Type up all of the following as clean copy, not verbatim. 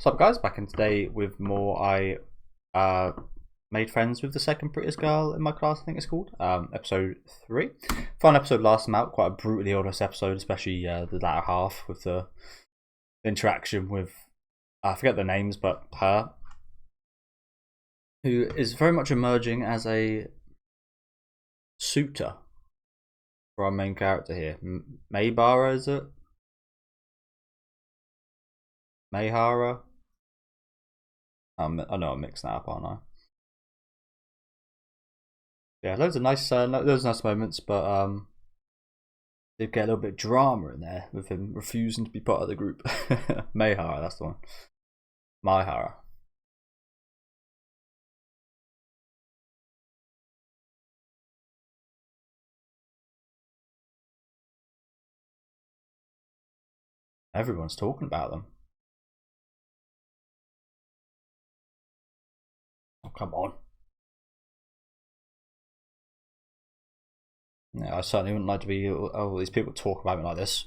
What's up, guys? Back in today with more. I made friends with the second prettiest girl in my class, I think it's called. Episode 3. Fun episode last time out, quite a brutally honest episode, especially the latter half with the interaction with, I forget the names, but her, who is very much emerging as a suitor for our main character here. Maybara, is it? Mayhara? I know I'm mixing that up, aren't I? Yeah, loads of nice moments, but did get a little bit of drama in there with him refusing to be part of the group. Mayhara, that's the one. Mayhara. Everyone's talking about them. Oh, come on. Yeah, I certainly wouldn't like to be all these people talk about me like this.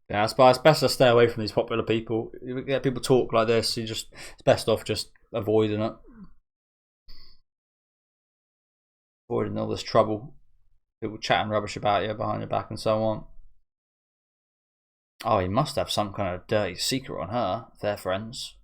Yeah, it's best to stay away from these popular people. You get people talk like this, it's best off just avoiding it. Avoiding all this trouble. People chatting rubbish about you behind your back and so on. Oh, he must have some kind of dirty secret on her, if they're friends.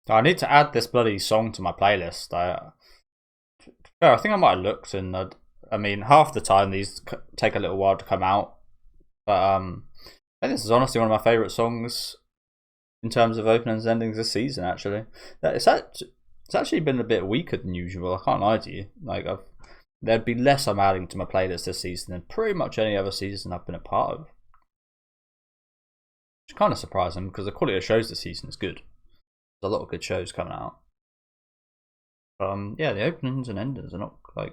I need to add this bloody song to my playlist. I think I might have looked, and I mean, half the time these take a little while to come out. But I think this is honestly one of my favourite songs in terms of openings and endings this season. Actually, it's actually been a bit weaker than usual. I can't lie to you. Like there'd be less I'm adding to my playlist this season than pretty much any other season I've been a part of. Which is kind of surprising because the quality of shows this season is good. There's a lot of good shows coming out. Yeah, the openings and endings are not quite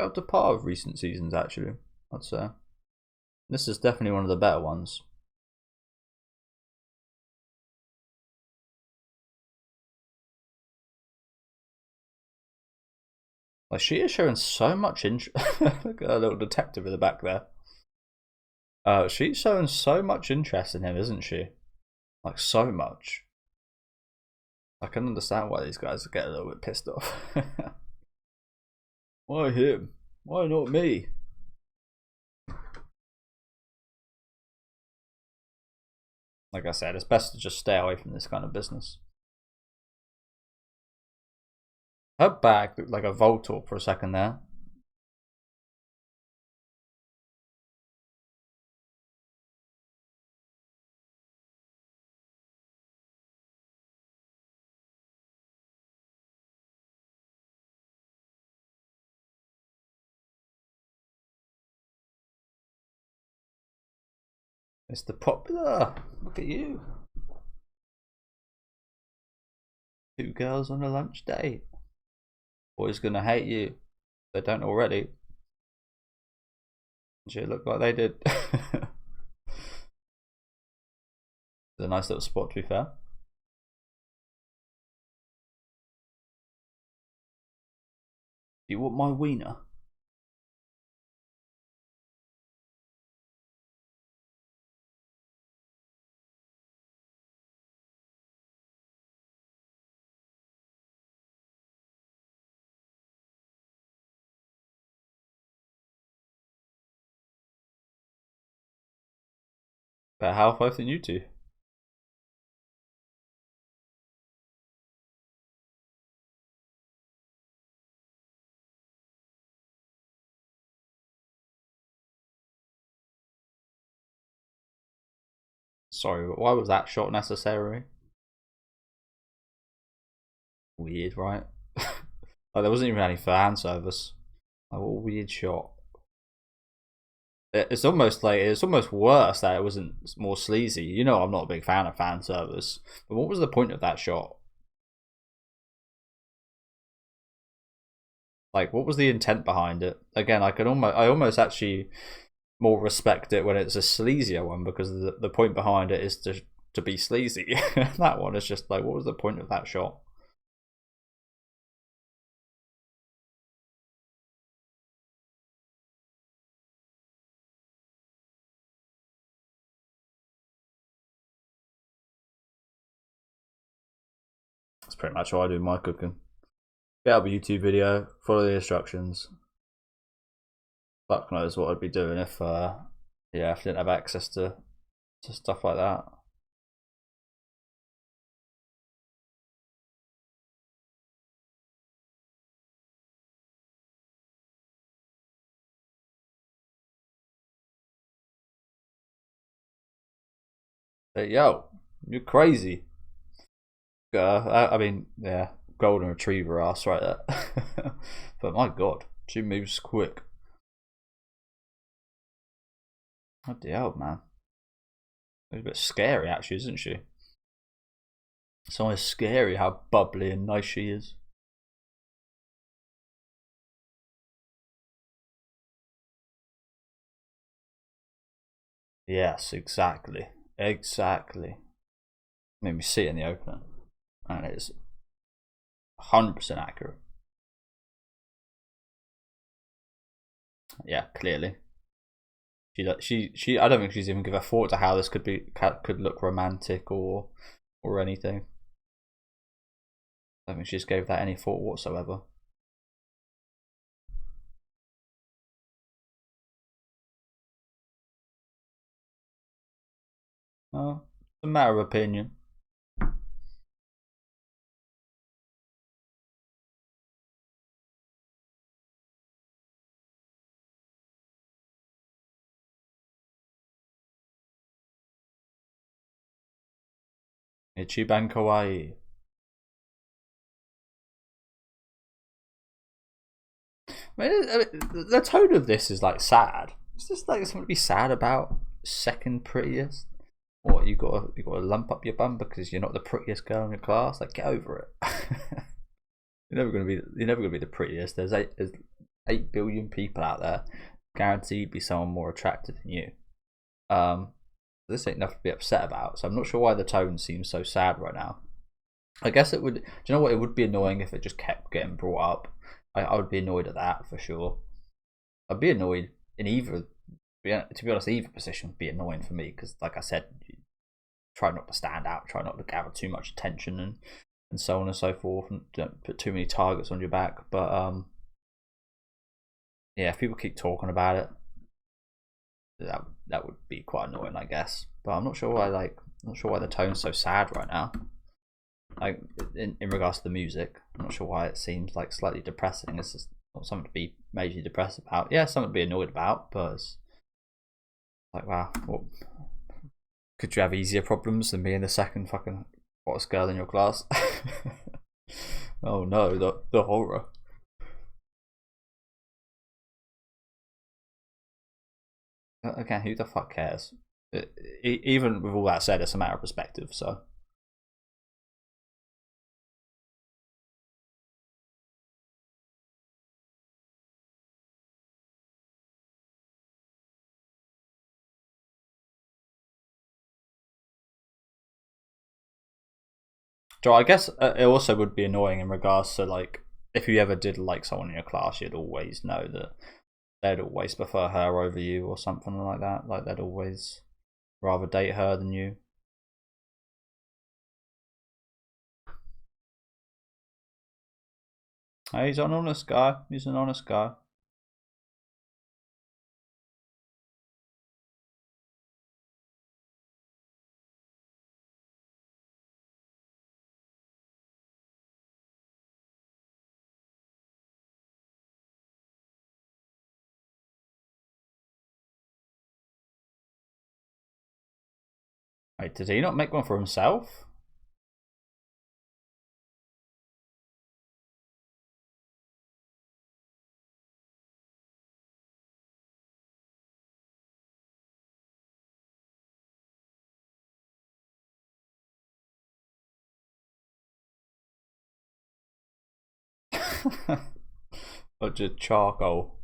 up to par with recent seasons. Actually, I'd say this is definitely one of the better ones. Like she is showing so much interest. Look at her little detective in the back there. She's showing so much interest in him, isn't she? Like so much. I can understand why these guys get a little bit pissed off. Why him? Why not me? Like I said, it's best to just stay away from this kind of business. Her bag looked like a Voltorb for a second there. Mr. Popular, look at you. 2 girls on a lunch date. Boys gonna hate you. If they don't already. It looked like they did. It's a nice little spot, to be fair. You want my wiener? Better health both than you two. Sorry, why was that shot necessary? Weird, right? Like, there wasn't even any fan service. Like, what a weird shot. It's almost worse that it wasn't more sleazy. You know, I'm not a big fan of fan service, but what was the point of that shot? Like, what was the intent behind it? Again, I almost actually more respect it when it's a sleazier one, because the point behind it is to be sleazy. That one is just like, what was the point of that shot? That's pretty much what I do in my cooking. Get up a YouTube video, follow the instructions. Fuck knows what I'd be doing if I didn't have access to stuff like that. But yo, you're crazy. I mean, yeah, golden retriever ass right there. But my god, she moves quick. What the hell, man? It's a bit scary, actually, isn't she? It's always scary how bubbly and nice she is. Yes, exactly. Exactly. Made me see it in the opener. And it is 100% accurate. Yeah, clearly. She I don't think she's even given a thought to how this could look romantic or anything. I don't think she just gave that any thought whatsoever. Oh, it's a matter of opinion. Ichiban kawaii. I mean, the tone of this is like sad. It's just like something to be sad about. Second prettiest. What, you got to lump up your bum because you're not the prettiest girl in your class? Like, get over it. You're never gonna be the prettiest. There's 8 billion people out there. Guaranteed be someone more attractive than you. This ain't nothing to be upset about. So I'm not sure why the tone seems so sad right now. I guess it would. Do you know what? It would be annoying if it just kept getting brought up. I would be annoyed at that for sure. I'd be annoyed in either. To be honest, either position would be annoying for me because, like I said, try not to stand out, try not to gather too much attention, and so on and so forth, and don't put too many targets on your back. But yeah, if people keep talking about it, that would be quite annoying, I guess. But I'm not sure why the tone's so sad right now. Like in regards to the music, I'm not sure why it seems like slightly depressing. It's just not something to be majorly depressed about. Yeah, something to be annoyed about, but it's like, wow, well, could you have easier problems than being the second fucking hottest girl in your class? Oh no, the horror. Again, who the fuck cares? Even with all that said, it's a matter of perspective. So Joe, I guess it also would be annoying in regards to, like, if you ever did like someone in your class, you'd always know that they'd always prefer her over you or something like that. Like, they'd always rather date her than you. Hey, he's an honest guy. He's an honest guy. Wait, did he not make one for himself? Or just charcoal?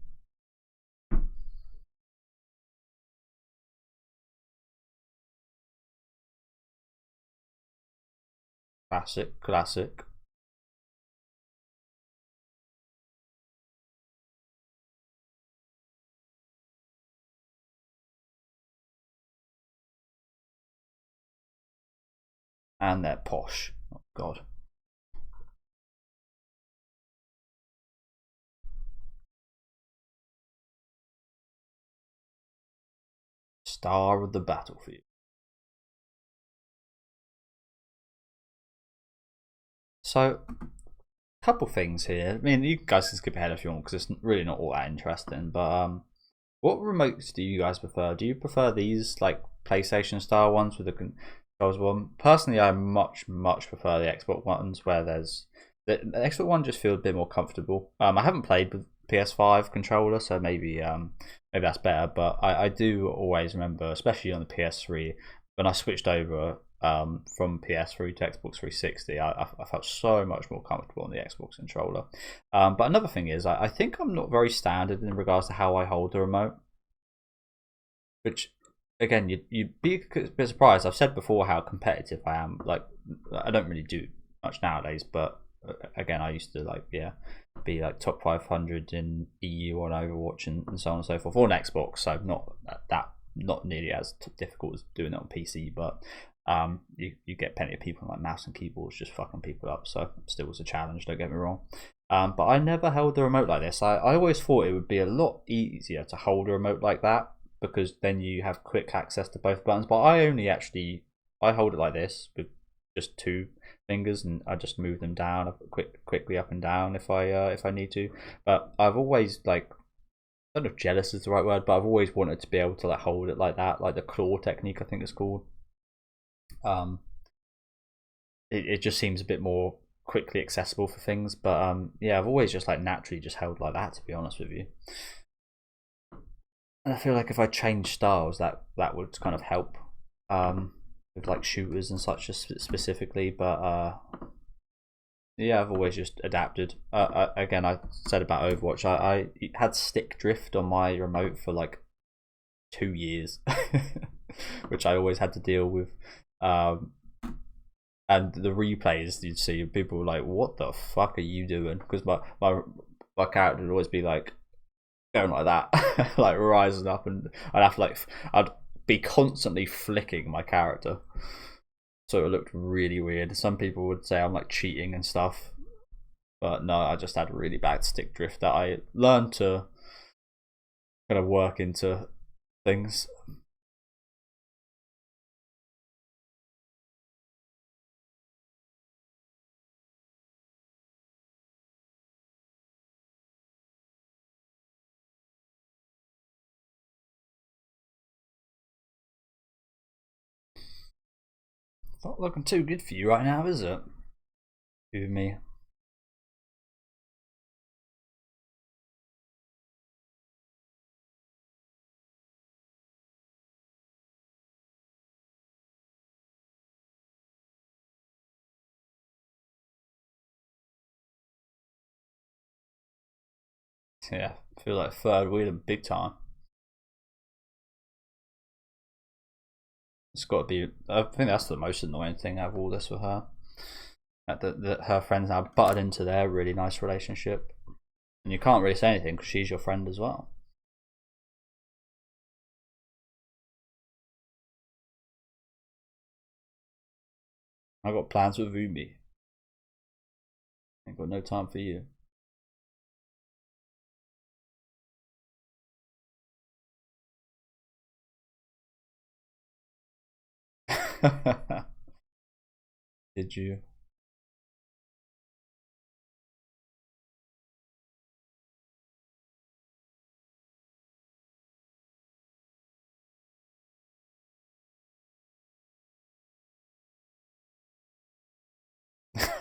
Classic, classic. And they're posh. Oh god. Star of the battlefield. So, couple things here. I mean, you guys can skip ahead if you want because it's really not all that interesting. But what remotes do you guys prefer? Do you prefer these like PlayStation style ones with the controls one? Personally, I much prefer the Xbox ones where there's the Xbox one just feels a bit more comfortable. I haven't played with PS5 controller, so maybe that's better. But I do always remember, especially on the PS3, when I switched over from PS3 to Xbox 360, I felt so much more comfortable on the Xbox controller. But another thing is, I think I'm not very standard in regards to how I hold the remote. Which, again, you'd be a bit surprised. I've said before how competitive I am. Like, I don't really do much nowadays, but again, I used to be like top 500 in EU on Overwatch and so on and so forth. On Xbox, so not nearly as difficult as doing it on PC, but you get plenty of people like mouse and keyboards just fucking people up. So still was a challenge. Don't get me wrong. But I never held the remote like this. I always thought it would be a lot easier to hold a remote like that because then you have quick access to both buttons. But I hold it like this with just two fingers, and I just move them down quickly up and down if I need to. But I've always like, I don't know if jealous is the right word, but I've always wanted to be able to like hold it like that, like the claw technique I think it's called. Um, it just seems a bit more quickly accessible for things. But yeah, I've always just like naturally just held like that, to be honest with you. And I feel like if I change styles, that would kind of help with like shooters and such specifically. But yeah, I've always just adapted. Again, I said about Overwatch, I had stick drift on my remote for like 2 years, which I always had to deal with. And the replays you'd see, people were like, "What the fuck are you doing?" Because my character would always be like going like that, like rising up, and I'd be constantly flicking my character, so it looked really weird. Some people would say I'm like cheating and stuff, but no, I just had really bad stick drift that I learned to kind of work into things. It's not looking too good for you right now, is it? With me. Yeah, I feel like third wheel big time. It's got to be. I think that's the most annoying thing out of all this with her. That her friends now butted into their really nice relationship, and you can't really say anything because she's your friend as well. I got plans with Umi. Ain't got no time for you. Did you?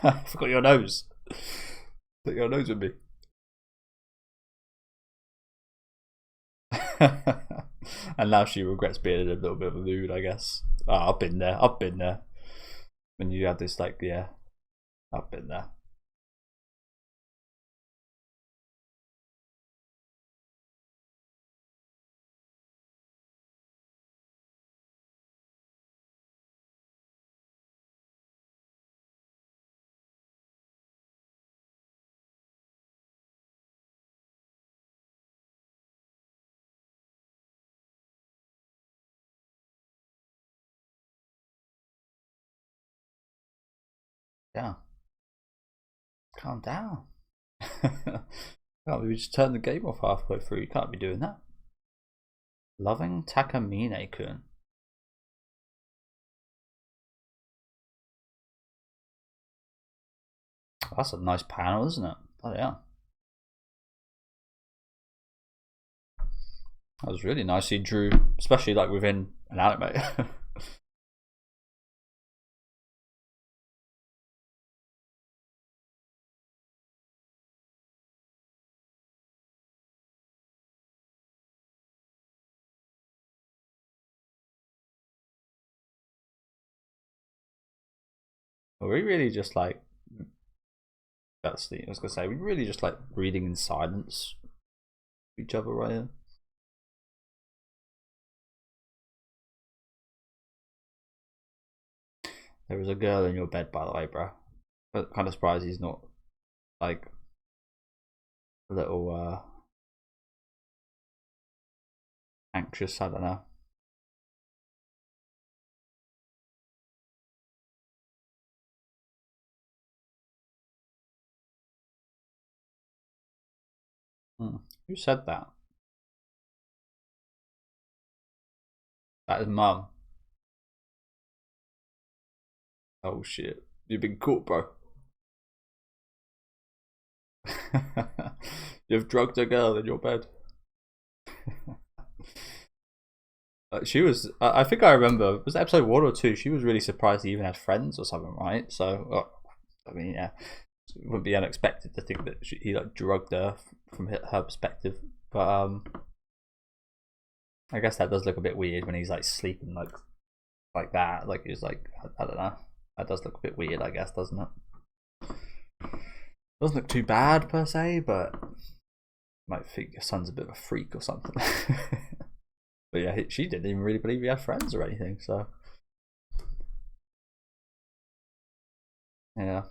I forgot your nose. Put your nose with me. And now she regrets being in a little bit of a mood, I guess. Oh, I've been there. I've been there. When you have this, like, yeah, I've been there. Yeah. Calm down. Can't we just turn the game off halfway through? You can't be doing that. Loving Takamine-kun. That's a nice panel, isn't it? Oh yeah. That was really nice. He drew, especially like within an anime. We really just like, that's the, I was gonna say, we really just like reading in silence each other right here. There is a girl in your bed, by the way, bro. But kind of surprised he's not like a little anxious. I don't know. Who said that? That is mum. Oh shit. You've been caught, bro. You've drugged a girl in your bed. She was, I think I remember, was it episode 1 or 2? She was really surprised he even had friends or something, right? So, I mean, yeah, it wouldn't be unexpected to think that he like drugged her from her perspective. But I guess that does look a bit weird when he's like sleeping like that. Like he's like, I don't know. That does look a bit weird, I guess, doesn't it? Doesn't look too bad per se, but you might think your son's a bit of a freak or something. But yeah, she didn't even really believe he had friends or anything. So yeah.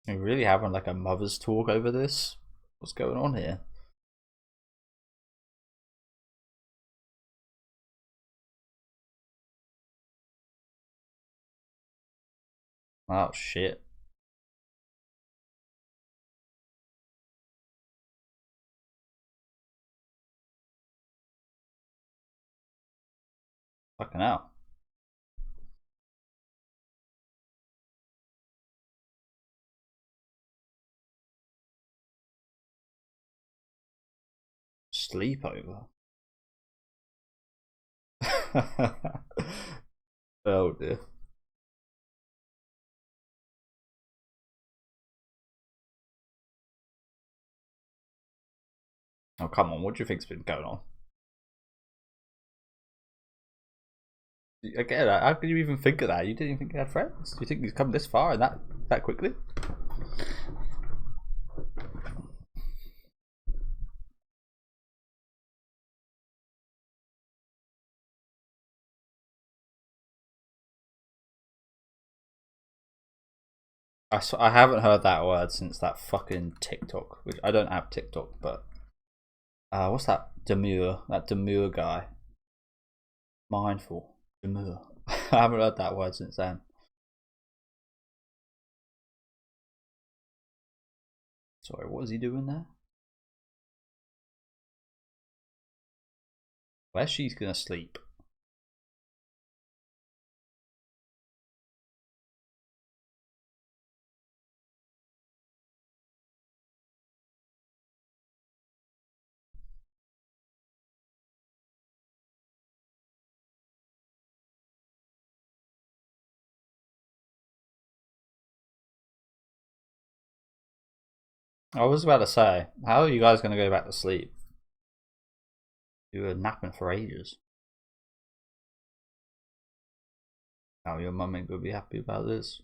We're really having like a mother's talk over this. What's going on here? Oh shit. Fucking hell. Sleepover. Oh dear. Oh come on, what do you think's been going on? Again, how could you even think of that? You didn't even think you had friends. Do you think he's come this far and that quickly? I haven't heard that word since that fucking TikTok. Which I don't have TikTok, but what's that demure? That demure guy. Mindful. Demure. I haven't heard that word since then. Sorry, what is he doing there? Where's she gonna sleep? I was about to say, how are you guys going to go back to sleep? You were napping for ages. How your mum ain't going to be happy about this.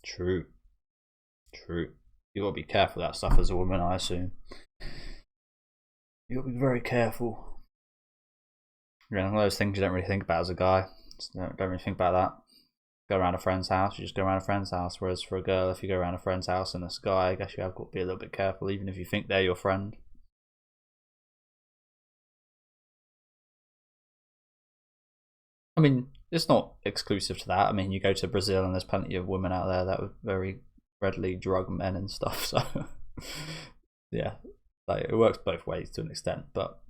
True. True. You got to be careful of that stuff as a woman, I assume. You got to be very careful. You know, one of those things you don't really think about as a guy. Just don't really think about that. Go around a friend's house, you just go around a friend's house. Whereas for a girl, if you go around a friend's house and it's a guy, I guess you have got to be a little bit careful, even if you think they're your friend. I mean, it's not exclusive to that. I mean, you go to Brazil and there's plenty of women out there that would very readily drug men and stuff. So, yeah, like it works both ways to an extent. But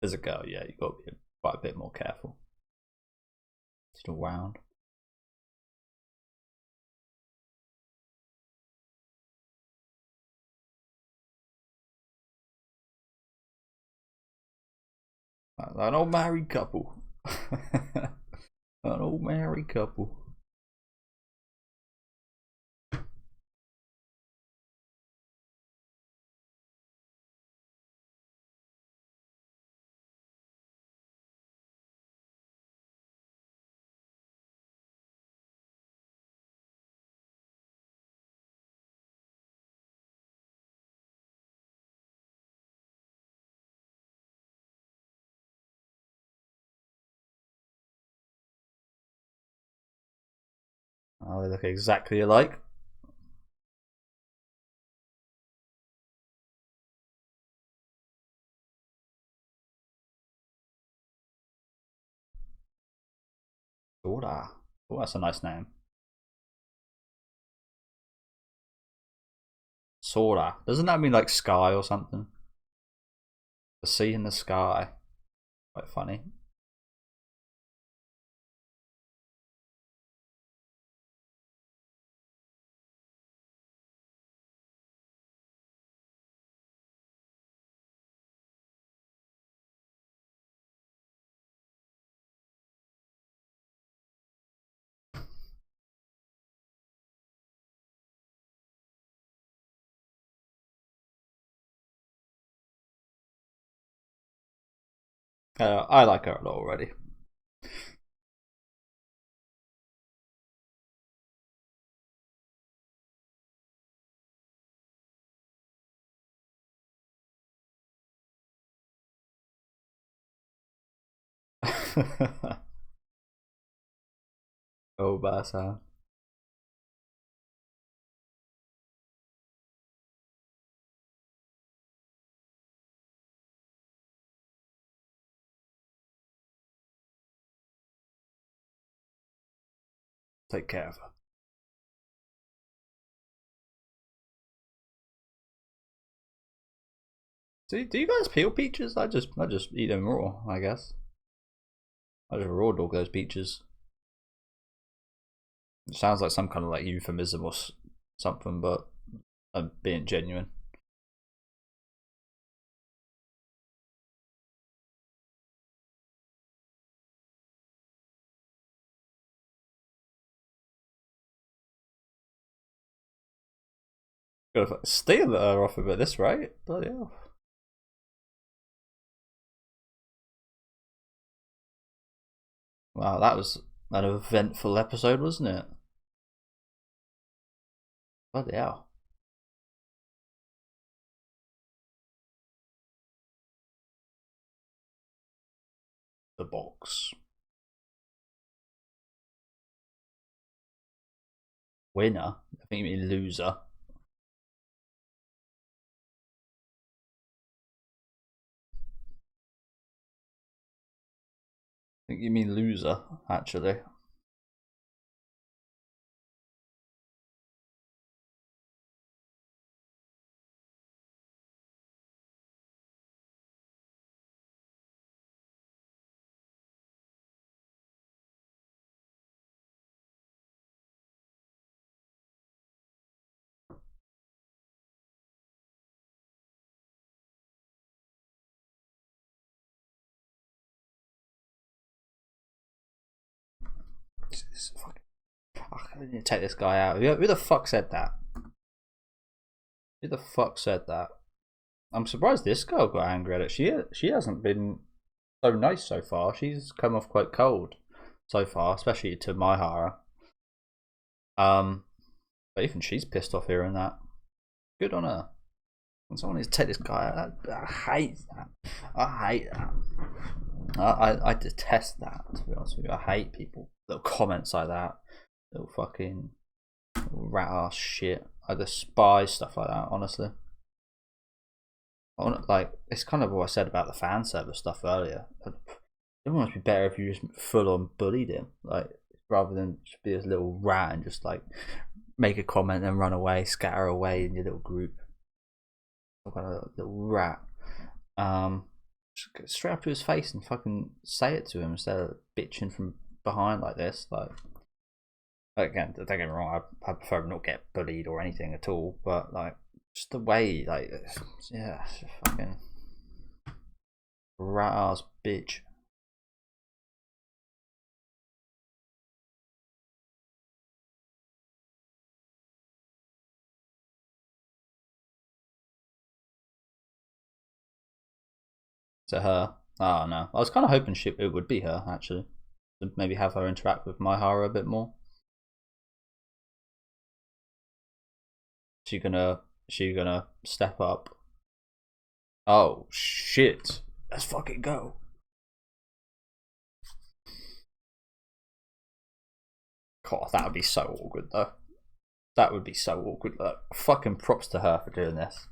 as a girl, yeah, you got to be quite a bit more careful. Still round. An old married couple. An old married couple. Oh, they look exactly alike. Sora. Oh, that's a nice name. Sora. Doesn't that mean like sky or something? The sea in the sky. Quite funny. I like her a lot already. Oh, Basa. Take care of her. Do you guys peel peaches? I just eat them raw, I guess. I just raw dog those peaches. It sounds like some kind of like euphemism or something, but I'm being genuine. Gotta steal her off of it this rate. Bloody hell. Wow, that was an eventful episode, wasn't it? Bloody hell. The box. Winner? I think you mean loser. I think you mean loser, actually. Jesus, fucking. I need to take this guy out. Who the fuck said that? Who the fuck said that? I'm surprised this girl got angry at it. She hasn't been so nice so far. She's come off quite cold so far, especially to my Hara. But even she's pissed off hearing that. Good on her. And someone needs to take this guy out. I hate that. I hate that. I detest that, to be honest with you. I hate people. Little comments like that. Little fucking rat ass shit. I despise stuff like that, honestly. Like, it's kind of what I said about the fan service stuff earlier. It would almost be better if you just full on bullied him, like, rather than just be this little rat and just like make a comment and run away, scatter away in your little group. Some kind of little rat. Just get straight up to his face and fucking say it to him instead of bitching from behind like this. Like, again, don't get me wrong, I prefer not get bullied or anything at all, but like, just the way, like, yeah, fucking rat ass bitch. To her? Oh no, I was kind of hoping it would be her actually, to maybe have her interact with my Hara a bit more. She gonna step up? Oh shit! Let's fucking go. God, that would be so awkward though. That would be so awkward. Like, fucking props to her for doing this.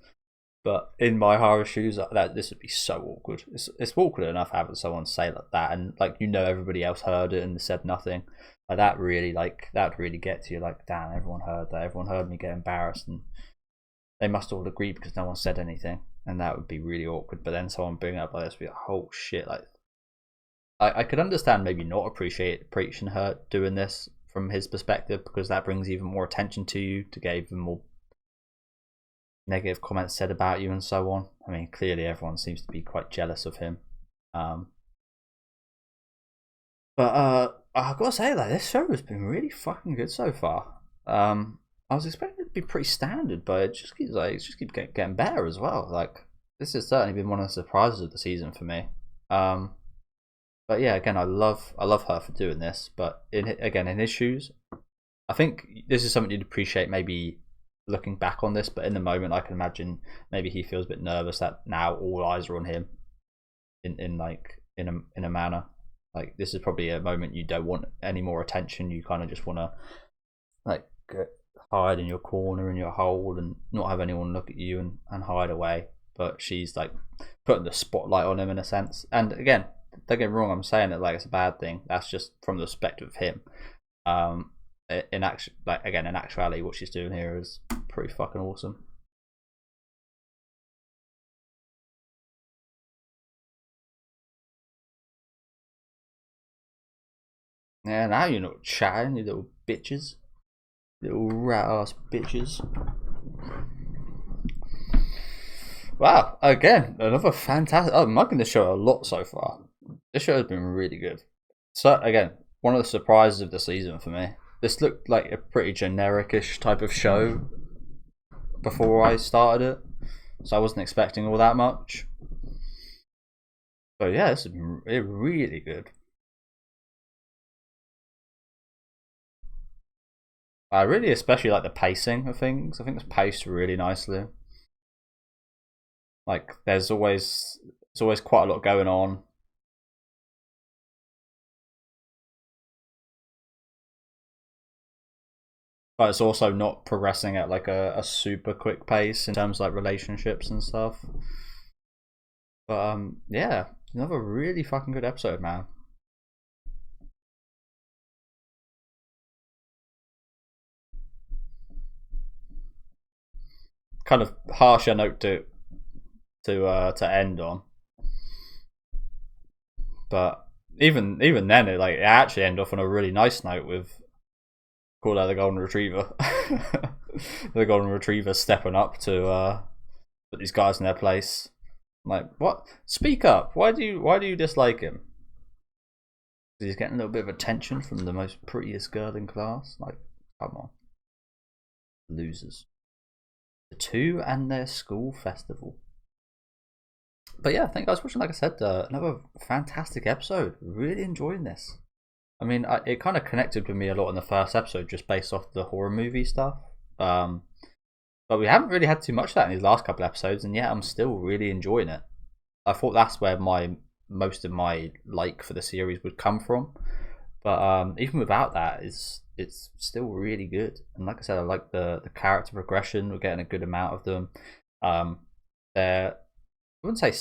But in my Hara shoes, this would be so awkward. It's awkward enough having someone say like that, and like, you know, everybody else heard it and said nothing. Like, that really get to you. Like, damn, everyone heard that. Everyone heard me get embarrassed, and they must all agree because no one said anything, and that would be really awkward. But then someone bring it up like this, would be like, oh shit! Like, I could understand maybe not appreciating her doing this from his perspective, because that brings even more attention to you, to get even more negative comments said about you and so on. I mean, clearly everyone seems to be quite jealous of him. But I've got to say, like, this show has been really fucking good so far. I was expecting it to be pretty standard, but it just keeps getting better as well. Like, this has certainly been one of the surprises of the season for me. But yeah, again, I love her for doing this. But in his shoes, I think this is something you'd appreciate maybe looking back on this. But in the moment, I can imagine maybe he feels a bit nervous that now all eyes are on him. In a manner, like, this is probably a moment you don't want any more attention. You kind of just want to like hide in your corner, in your hole, and not have anyone look at you and hide away. But she's like putting the spotlight on him in a sense. And again, don't get me wrong, I'm saying that like it's a bad thing. That's just from the perspective of him. In actuality, what she's doing here is pretty fucking awesome. Yeah, now you're not chatting, you little bitches. Little rat ass bitches. Wow, again, another fantastic. I'm liking this show a lot so far. This show has been really good. So, again, one of the surprises of the season for me. This looked like a pretty generic-ish type of show before I started it, so I wasn't expecting all that much. But yeah, this has been really good. I really especially like the pacing of things. I think it's paced really nicely. Like, there's always quite a lot going on. But it's also not progressing at like a super quick pace in terms of like relationships and stuff. But yeah, another really fucking good episode, man. Kind of harsher note to end on, but even then, it actually ended off on a really nice note with call out the golden retriever. The golden retriever stepping up to put these guys in their place. Like, what? Speak up. Why do you dislike him? He's getting a little bit of attention from the most prettiest girl in class. Like, come on. Losers. The two and their school festival. But yeah, thank you guys for watching. Like I said, another fantastic episode. Really enjoying this. I mean, it kind of connected with me a lot in the first episode, just based off the horror movie stuff. But we haven't really had too much of that in these last couple of episodes, and yet I'm still really enjoying it. I thought that's where most of my like for the series would come from. But even without that, it's still really good. And like I said, I like the character progression. We're getting a good amount of them. They're, I wouldn't say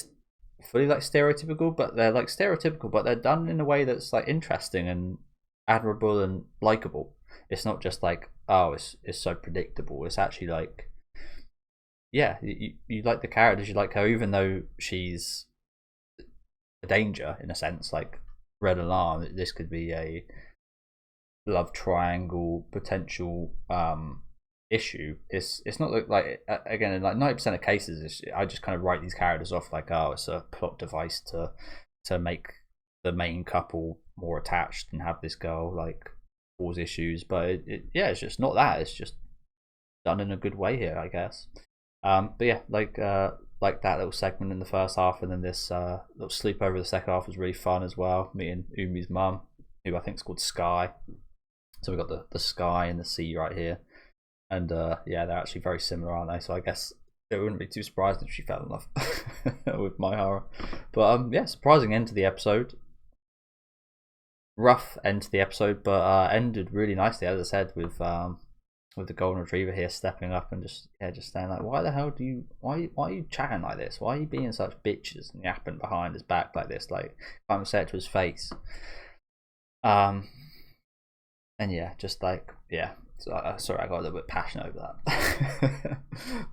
fully like stereotypical, but they're like stereotypical, but they're done in a way that's like interesting and admirable and likable. It's not just like, oh, it's so predictable. It's actually like, yeah, you like the characters, you like her, even though she's a danger in a sense. Like red alarm, this could be a love triangle potential issue. It's not like again, in like 90% of cases, I just kind of write these characters off like, oh, it's a plot device to make the main couple more attached and have this girl like cause issues. But yeah, it's just not that. It's just done in a good way here, I guess. But yeah, like that little segment in the first half, and then this little sleepover in the second half was really fun as well. Meeting Umi's mum, who I think is called Sky. So we got the sky and the sea right here. And yeah, they're actually very similar, aren't they? So I guess it wouldn't be too surprised if she fell in love with my horror. But yeah, surprising end to the episode. Rough end to the episode, but ended really nicely, as I said, with the golden retriever here stepping up and just saying like, why the hell why are you chatting like this? Why are you being such bitches and yapping behind his back like this? Like, can't even say it to his face. And yeah, just like, yeah. Sorry, I got a little bit passionate over that.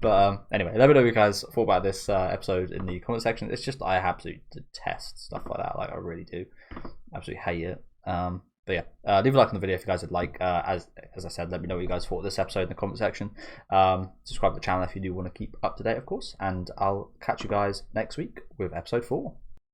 But anyway, let me know what you guys thought about this episode in the comment section. It's just, I absolutely detest stuff like that. Like, I really do. Absolutely hate it. But yeah, leave a like on the video if you guys would like. As I said, let me know what you guys thought of this episode in the comment section. Subscribe to the channel if you do want to keep up to date, of course. And I'll catch you guys next week with episode 4.